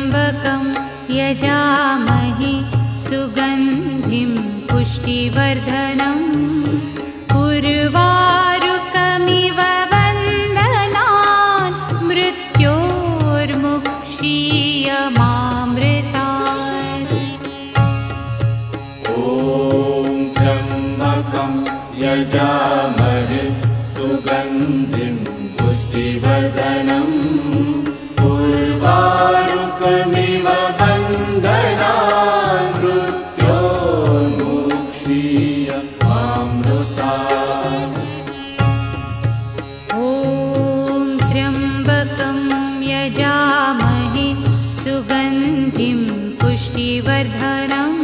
त्र्यम्बकं यजामहे सुगन्धिं पुष्टिवर्धनम् उर्वारुकमिव वन्दनान् मृत्योर्मुक्षीयमामृतात्। ॐ त्र्यम्बकं यजामहे सुगन्धिं पुष्टिवर्धनम् उर्वारुकमिव वन्दनान् मृत्योर्मुक्षीयमामृतात्। ॐ त्र्यम्बकं यजामहे सुगन्धिं पुष्टिवर्धनम्